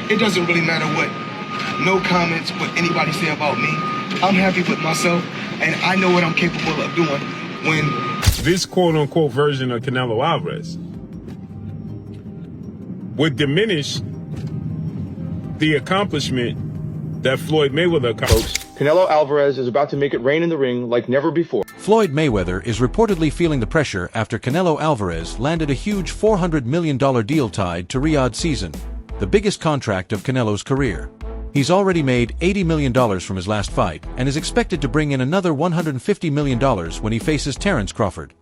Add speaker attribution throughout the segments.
Speaker 1: it doesn't really matter what, no comments, what anybody say about me. I'm happy with myself, and I know what I'm capable of doing when...
Speaker 2: This quote-unquote version of Canelo Alvarez would diminish the accomplishment that Floyd Mayweather accomplished.
Speaker 3: Canelo Alvarez is about to make it rain in the ring like never before.
Speaker 4: Floyd Mayweather is reportedly feeling the pressure after Canelo Alvarez landed a huge $400 million deal tied to Riyadh season, the biggest contract of Canelo's career. He's already made $80 million from his last fight and is expected to bring in another $150 million when he faces Terence Crawford.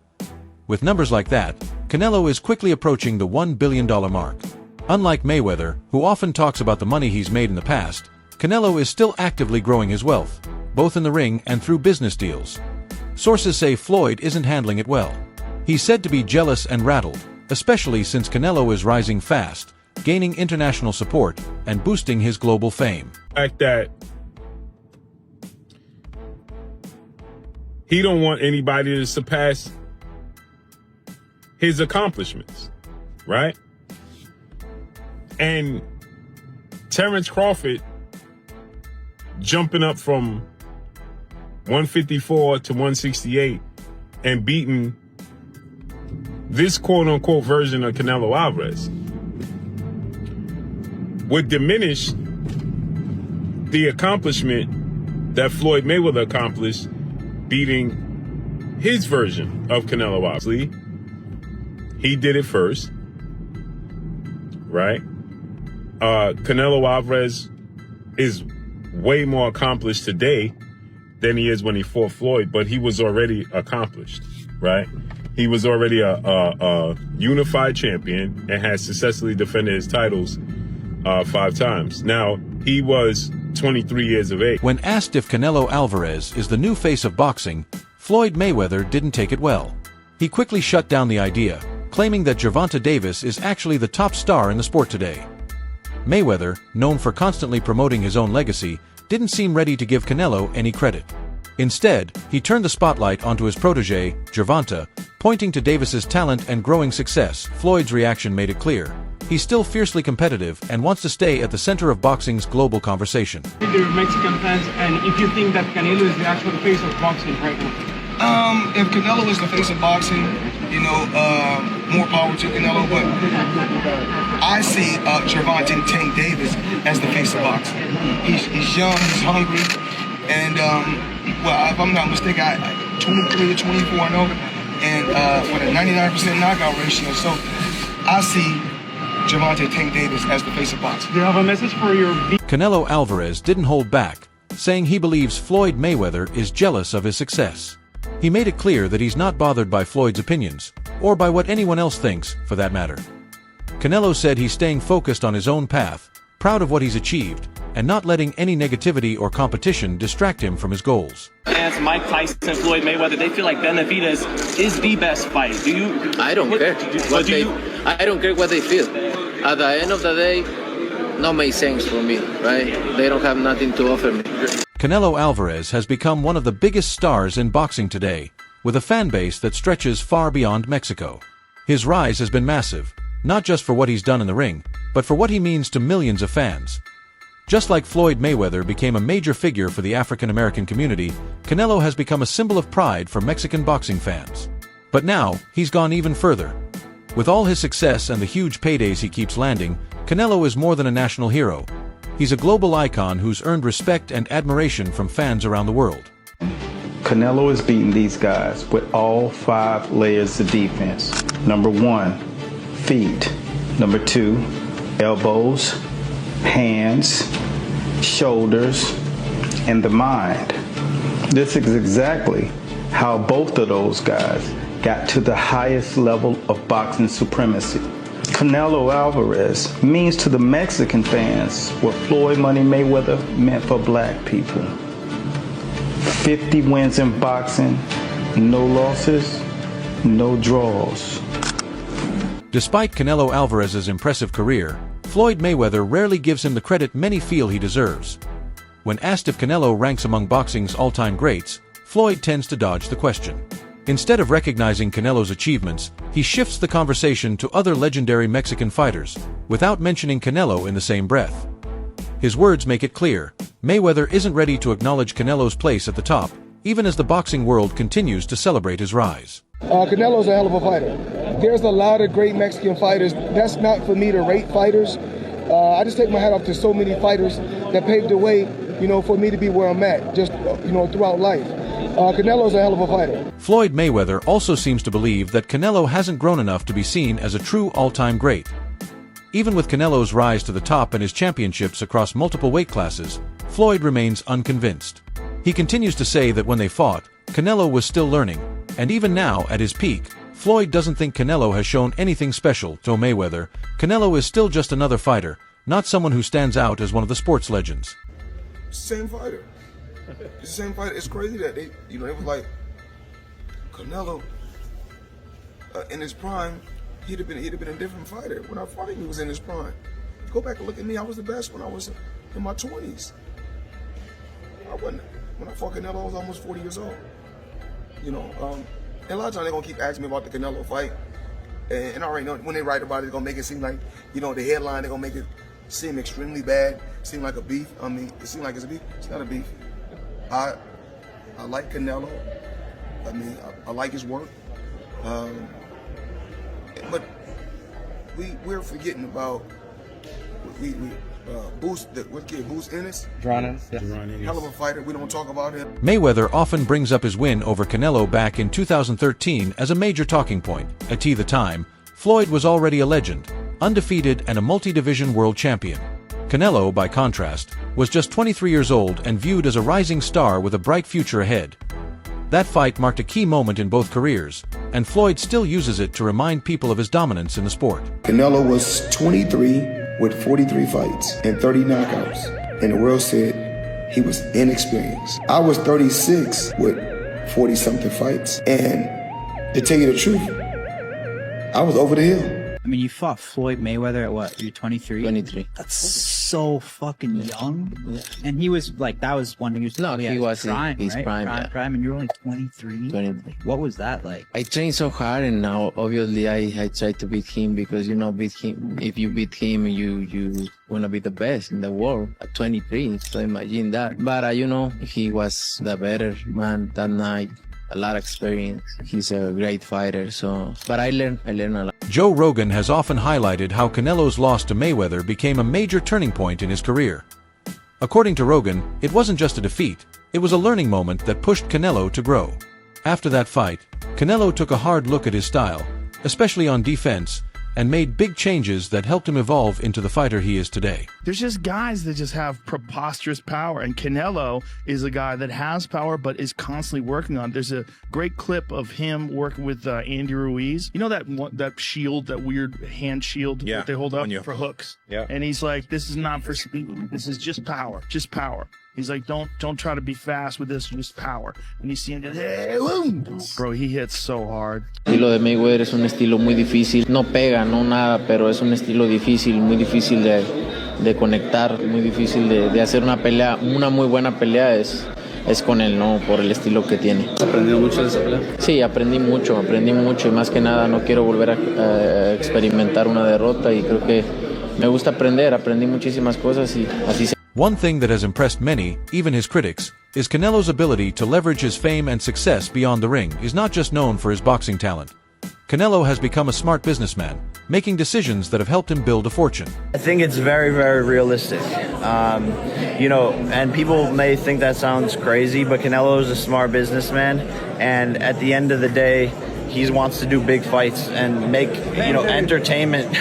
Speaker 4: With numbers like that, Canelo is quickly approaching the $1 billion mark. Unlike Mayweather, who often talks about the money he's made in the past, Canelo is still actively growing his wealth, both in the ring and through business deals. Sources say Floyd isn't handling it well. He's said to be jealous and rattled, especially since Canelo is rising fast, gaining international support and boosting his global fame.
Speaker 2: The fact that he don't want anybody to surpass his accomplishments, right? And Terence Crawford jumping up from 154 to 168 and beating this quote-unquote version of Canelo Alvarez would diminish the accomplishment that Floyd Mayweather accomplished beating his version of Canelo Alvarez. He did it first, right? Canelo Alvarez is way more accomplished today than he is when he fought Floyd, but he was already accomplished, right? He was already a unified champion and has successfully defended his titles 5 times. Now, he was 23 years of age.
Speaker 4: When asked if Canelo Alvarez is the new face of boxing, Floyd Mayweather didn't take it well. He quickly shut down the idea, claiming that Gervonta Davis is actually the top star in the sport today. Mayweather, known for constantly promoting his own legacy, didn't seem ready to give Canelo any credit. Instead, he turned the spotlight onto his protege, Gervonta, pointing to Davis's talent and growing success. Floyd's reaction made it clear. He's still fiercely competitive and wants to stay at the center of boxing's global conversation.
Speaker 5: They're Mexican fans, and if you think that Canelo is the actual face of boxing right now?
Speaker 1: If Canelo is the face of boxing, you know, more power to Canelo, but I see Gervonta Tank Davis as the face of boxing. He's young, he's hungry, and well, if I'm not mistaken, I 23 to 24 and over, and with a 99% knockout ratio. So I see Gervonta Tank Davis as the face of boxing.
Speaker 5: Do you have a message for your...
Speaker 4: Canelo Alvarez didn't hold back, saying he believes Floyd Mayweather is jealous of his success. He made it clear that he's not bothered by Floyd's opinions, or by what anyone else thinks, for that matter. Canelo said he's staying focused on his own path, proud of what he's achieved, and not letting any negativity or competition distract him from his goals.
Speaker 6: As Mike Tyson and Floyd Mayweather, they feel like Benavidez is the best fight. Do you?
Speaker 7: I don't care. I don't care what they feel. At the end of the day, no make sense for me, right? They don't have nothing to offer me.
Speaker 4: Canelo Alvarez has become one of the biggest stars in boxing today, with a fan base that stretches far beyond Mexico. His rise has been massive, not just for what he's done in the ring, but for what he means to millions of fans. Just like Floyd Mayweather became a major figure for the African-American community, Canelo has become a symbol of pride for Mexican boxing fans. But now, he's gone even further. With all his success and the huge paydays he keeps landing, Canelo is more than a national hero. He's a global icon who's earned respect and admiration from fans around the world.
Speaker 8: Canelo is beating these guys with all 5 layers of defense. Number 1, feet. Number 2, elbows, hands, shoulders, and the mind. This is exactly how both of those guys got to the highest level of boxing supremacy. Canelo Alvarez means to the Mexican fans what Floyd Money Mayweather meant for black people. 50 wins in boxing, no losses, no draws.
Speaker 4: Despite Canelo Alvarez's impressive career, Floyd Mayweather rarely gives him the credit many feel he deserves. When asked if Canelo ranks among boxing's all-time greats, Floyd tends to dodge the question. Instead of recognizing Canelo's achievements, he shifts the conversation to other legendary Mexican fighters, without mentioning Canelo in the same breath. His words make it clear, Mayweather isn't ready to acknowledge Canelo's place at the top, even as the boxing world continues to celebrate his rise.
Speaker 1: Canelo's a hell of a fighter. There's a lot of great Mexican fighters. That's not for me to rate fighters. I just take my hat off to so many fighters that paved the way, for me to be where I'm at, just, throughout life. Canelo's a hell of a fighter.
Speaker 4: Floyd Mayweather also seems to believe that Canelo hasn't grown enough to be seen as a true all-time great. Even with Canelo's rise to the top and his championships across multiple weight classes, Floyd remains unconvinced. He continues to say that when they fought, Canelo was still learning, and even now, at his peak, Floyd doesn't think Canelo has shown anything special to Mayweather. Canelo is still just another fighter, not someone who stands out as one of the sports legends.
Speaker 1: Same fighter. It's the same fighter. It's crazy that they was like, Canelo, in his prime, he'd have been a different fighter. When I fought him, he was in his prime. Go back and look at me. I was the best when I was in my 20s. When I fought Canelo, I was almost 40 years old. And a lot of times they're gonna keep asking me about the Canelo fight, and I already know when they write about it, they're gonna make it seem like, the headline, they're gonna make it seem extremely bad, seem like a beef. I mean, it seems like it's a beef. It's not a beef. I like Canelo. I mean, I like his work. But we're forgetting about Boost Ennis. Hell of a fighter. We don't talk about him.
Speaker 4: Mayweather often brings up his win over Canelo back in 2013 as a major talking point. At the time, Floyd was already a legend, undefeated and a multi-division world champion. Canelo, by contrast, was just 23 years old and viewed as a rising star with a bright future ahead. That fight marked a key moment in both careers, and Floyd still uses it to remind people of his dominance in the sport.
Speaker 1: Canelo was 23 with 43 fights and 30 knockouts, and the world said he was inexperienced. I was 36 with 40-something fights, and to tell you the truth, I was over the hill.
Speaker 9: I mean, you fought Floyd Mayweather at what? You're 23?
Speaker 7: 23.
Speaker 9: That's so fucking young.
Speaker 7: Yeah.
Speaker 9: And he was like, that was one thing he was
Speaker 7: he was
Speaker 9: prime,
Speaker 7: his
Speaker 9: right?
Speaker 7: prime, yeah.
Speaker 9: Prime, and you're only 23?
Speaker 7: 23.
Speaker 9: What was that like?
Speaker 7: I trained so hard, and now obviously I tried to beat him because beat him. If you beat him, you wanna be the best in the world at 23. So imagine that. But he was the better man that night. A lot of experience. He's a great fighter. But I learned a lot.
Speaker 4: Joe Rogan has often highlighted how Canelo's loss to Mayweather became a major turning point in his career. According to Rogan, it wasn't just a defeat, it was a learning moment that pushed Canelo to grow. After that fight, Canelo took a hard look at his style, especially on defense, and made big changes that helped him evolve into the fighter he is today.
Speaker 10: There's just guys that just have preposterous power, and Canelo is a guy that has power but is constantly working on it. There's a great clip of him working with Andy Ruiz. You know that shield, that weird hand shield that they hold up for hooks? Yeah. And he's like, this is not for speed. This is just power. Just power. He's like, don't try to be fast with this, just power. And you see him just, hey, boom. Bro, he hits so hard.
Speaker 7: El estilo de Mayweather es un estilo muy difícil. No pega, no nada, pero es un estilo difícil, muy difícil de conectar, muy difícil de hacer una pelea. Una muy buena pelea es con él, ¿no? Por el estilo que tiene. ¿Has aprendido mucho de esa pelea? Sí, aprendí mucho, y más que nada no quiero volver a experimentar una derrota, y creo que me gusta aprender. Aprendí muchísimas cosas y así se...
Speaker 4: One thing that has impressed many, even his critics, is Canelo's ability to leverage his fame and success beyond the ring. Is not just known for his boxing talent. Canelo has become a smart businessman, making decisions that have helped him build a fortune.
Speaker 11: I think it's very, very realistic. And people may think that sounds crazy, but Canelo is a smart businessman, and at the end of the day, he wants to do big fights and make, entertainment,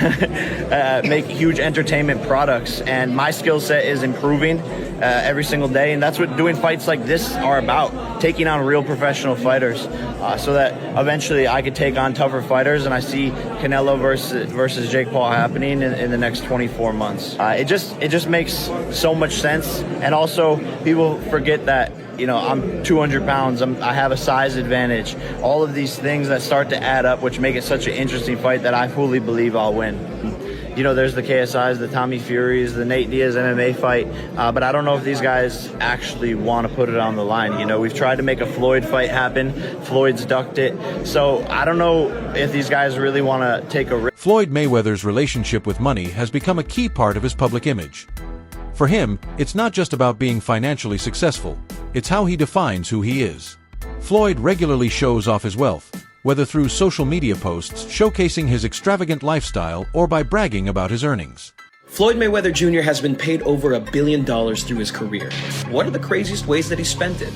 Speaker 11: make huge entertainment products. And my skill set is improving every single day. And that's what doing fights like this are about, taking on real professional fighters so that eventually I could take on tougher fighters. And I see Canelo versus Jake Paul happening in the next 24 months. It just makes so much sense. And also people forget that, I'm 200 pounds, I have a size advantage. All of these things that start to add up, which make it such an interesting fight that I fully believe I'll win. There's the KSIs, the Tommy Furies, the Nate Diaz MMA fight, but I don't know if these guys actually want to put it on the line. We've tried to make a Floyd fight happen. Floyd's ducked it. So I don't know if these guys really want to take a risk.
Speaker 4: Floyd Mayweather's relationship with money has become a key part of his public image. For him, it's not just about being financially successful, it's how he defines who he is. Floyd regularly shows off his wealth, whether through social media posts showcasing his extravagant lifestyle or by bragging about his earnings.
Speaker 12: Floyd Mayweather Jr. has been paid over $1 billion through his career. What are the craziest ways that he spent it?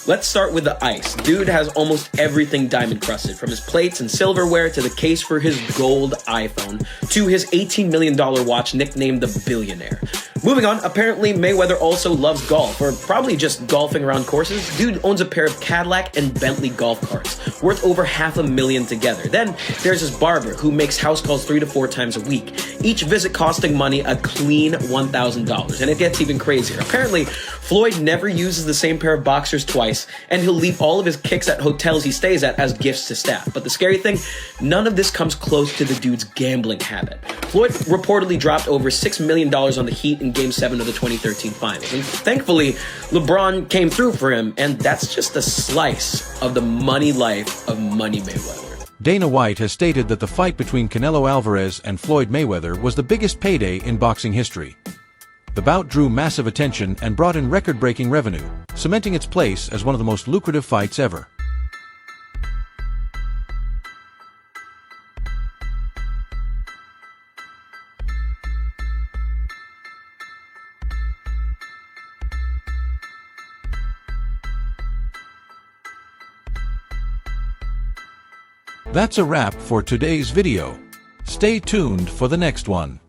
Speaker 12: Let's start with the ice. Dude has almost everything diamond crusted, from his plates and silverware to the case for his gold iPhone to his $18 million watch nicknamed the Billionaire. Moving on, apparently Mayweather also loves golf, or probably just golfing around courses. Dude owns a pair of Cadillac and Bentley golf carts, worth over $500,000 together. Then there's his barber, who makes house calls 3 to 4 times a week, each visit costing money a clean $1,000. And it gets even crazier. Apparently, Floyd never uses the same pair of boxers twice, and he'll leave all of his kicks at hotels he stays at as gifts to staff. But the scary thing, none of this comes close to the dude's gambling habit. Floyd reportedly dropped over $6 million on the Heat in Game 7 of the 2013 Finals. And thankfully, LeBron came through for him, and that's just a slice of the money life of Money Mayweather.
Speaker 4: Dana White has stated that the fight between Canelo Alvarez and Floyd Mayweather was the biggest payday in boxing history. The bout drew massive attention and brought in record-breaking revenue, cementing its place as one of the most lucrative fights ever. That's a wrap for today's video. Stay tuned for the next one.